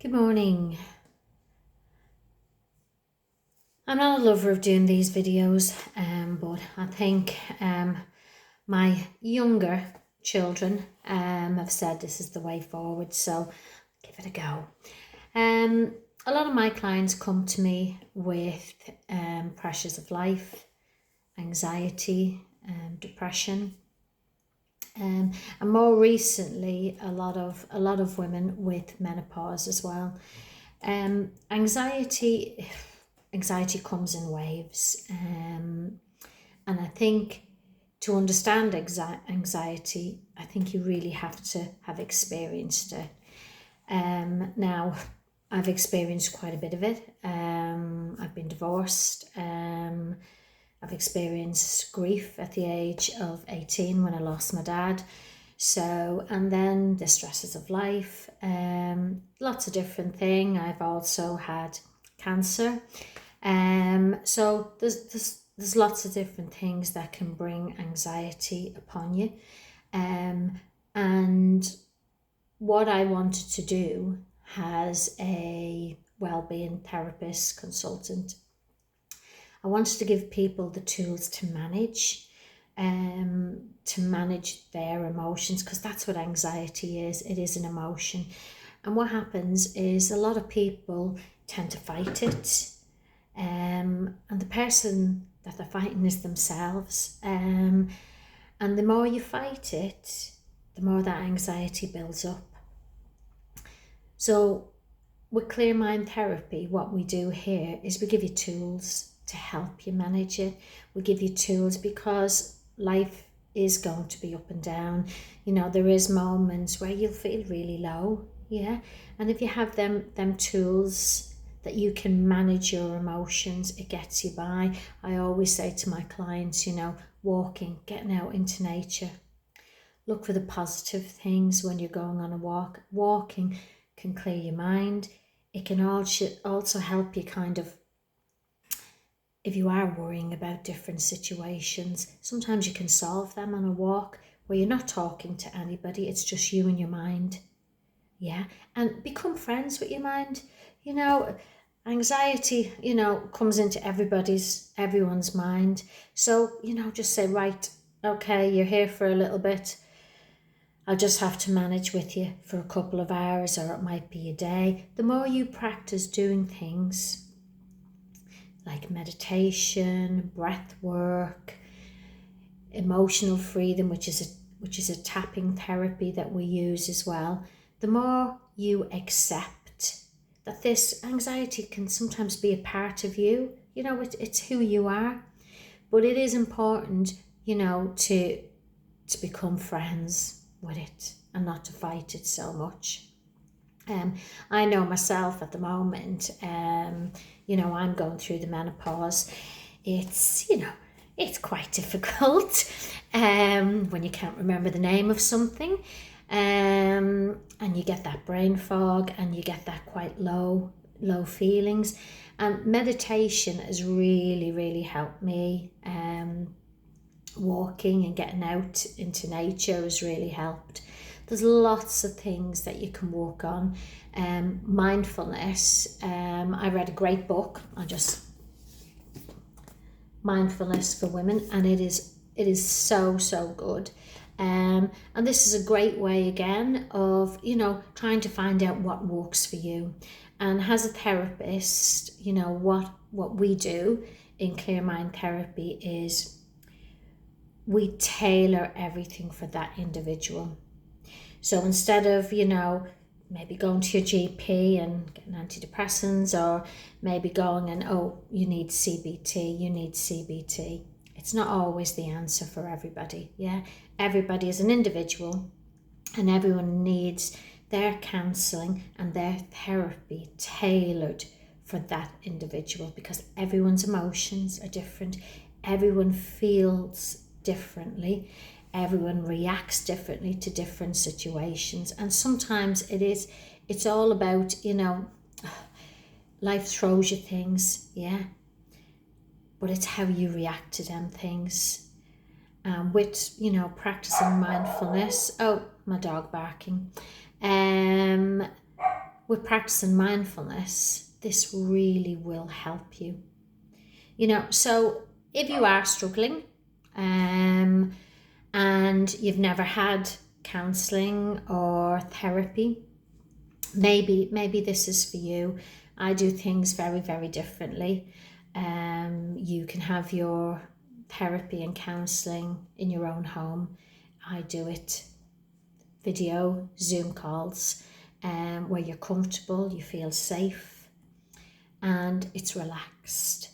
Good morning. I'm not a lover of doing these videos, but I think my younger children have said this is the way forward, so give it a go. A lot of my clients come to me with pressures of life, anxiety, depression, and more recently, a lot of women with menopause as well. Anxiety comes in waves, and I think to understand anxiety, I think you really have to have experienced it. Now, I've experienced quite a bit of it. I've been divorced. I've experienced grief at the age of 18 when I lost my dad. So, and then the stresses of life, lots of different things. I've also had cancer. So there's lots of different things that can bring anxiety upon you. And what I wanted to do as a well-being therapist consultant, I wanted to give people the tools to manage their emotions, because that's what anxiety is. It is an emotion. And what happens is a lot of people tend to fight it. And the person that they're fighting is themselves. And the more you fight it, the more that anxiety builds up. So with Clear Mind Therapy, what we do here is we give you tools to help you manage it. We give you tools because life is going to be up and down. You know, there is moments where you'll feel really low, yeah? And if you have them tools that you can manage your emotions, it gets you by. I always say to my clients, walking, getting out into nature. Look for the positive things when you're going on a walk. Walking can clear your mind. It can also help you kind of, if you are worrying about different situations, sometimes you can solve them on a walk where you're not talking to anybody. It's just you and your mind. Yeah. And become friends with your mind. Anxiety, comes into everyone's mind. So, just say, right, okay, you're here for a little bit. I'll just have to manage with you for a couple of hours, or it might be a day. The more you practice doing things like meditation, breath work, emotional freedom, which is a tapping therapy that we use as well, the more you accept that this anxiety can sometimes be a part of you. It's who you are. But it is important, to become friends with it and not to fight it so much. I know myself at the moment, I'm going through the menopause. It's quite difficult when you can't remember the name of something, and you get that brain fog and you get that quite low feelings. And meditation has really, really helped me. Walking and getting out into nature has really helped. There's lots of things that you can work on. Mindfulness. I read a great book. Mindfulness for Women, and it is so good. And this is a great way again of trying to find out what works for you. And as a therapist, what we do in Clear Mind Therapy is we tailor everything for that individual. So instead of, maybe going to your GP and getting antidepressants, or maybe going and, you need CBT. It's not always the answer for everybody, yeah? Everybody is an individual, and everyone needs their counselling and their therapy tailored for that individual, because everyone's emotions are different. Everyone feels differently. Everyone reacts differently to different situations, and sometimes it's all about, life throws you things, yeah, but it's how you react to them things. With practicing mindfulness, my dog barking, with with practicing mindfulness, this really will help you. You know, so if you are struggling and you've never had counselling or therapy, maybe this is for you. I do things very, very differently. You can have your therapy and counselling in your own home. I do it video Zoom calls where you're comfortable, you feel safe, and it's relaxed.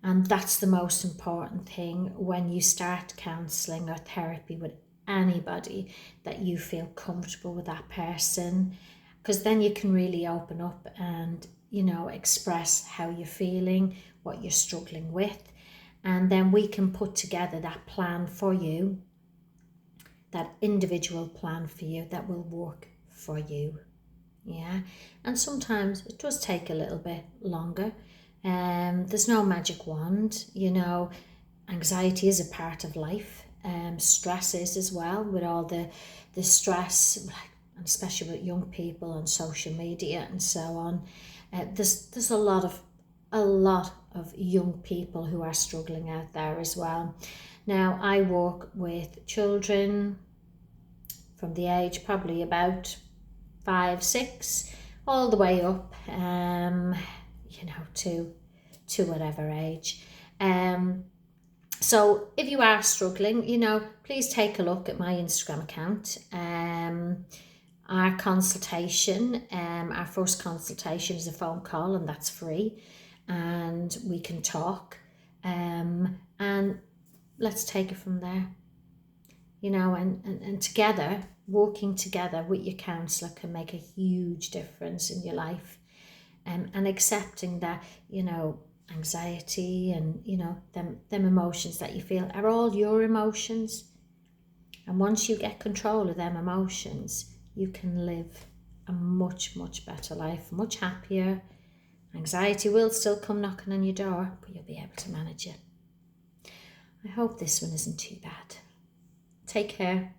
And that's the most important thing when you start counselling or therapy with anybody, that you feel comfortable with that person, because then you can really open up and, you know, express how you're feeling, what you're struggling with, and then we can put together that plan for you, that individual plan for you that will work for you. Yeah, and sometimes it does take a little bit longer. There's no magic wand, you know. Anxiety is a part of life. Stress is as well, with all the stress, and especially with young people on social media and so on. There's a lot of young people who are struggling out there as well. Now, I work with children from the age probably about 5, 6, all the way up, you know, to whatever age. So if you are struggling, you know, please take a look at my Instagram account. Our consultation, our first consultation is a phone call, and that's free, and we can talk, and let's take it from there. You know, and together, working together with your counsellor can make a huge difference in your life. And accepting that, you know, anxiety and, you know, them emotions that you feel are all your emotions. And once you get control of them emotions, you can live a much, much better life, much happier. Anxiety will still come knocking on your door, but you'll be able to manage it. I hope this one isn't too bad. Take care.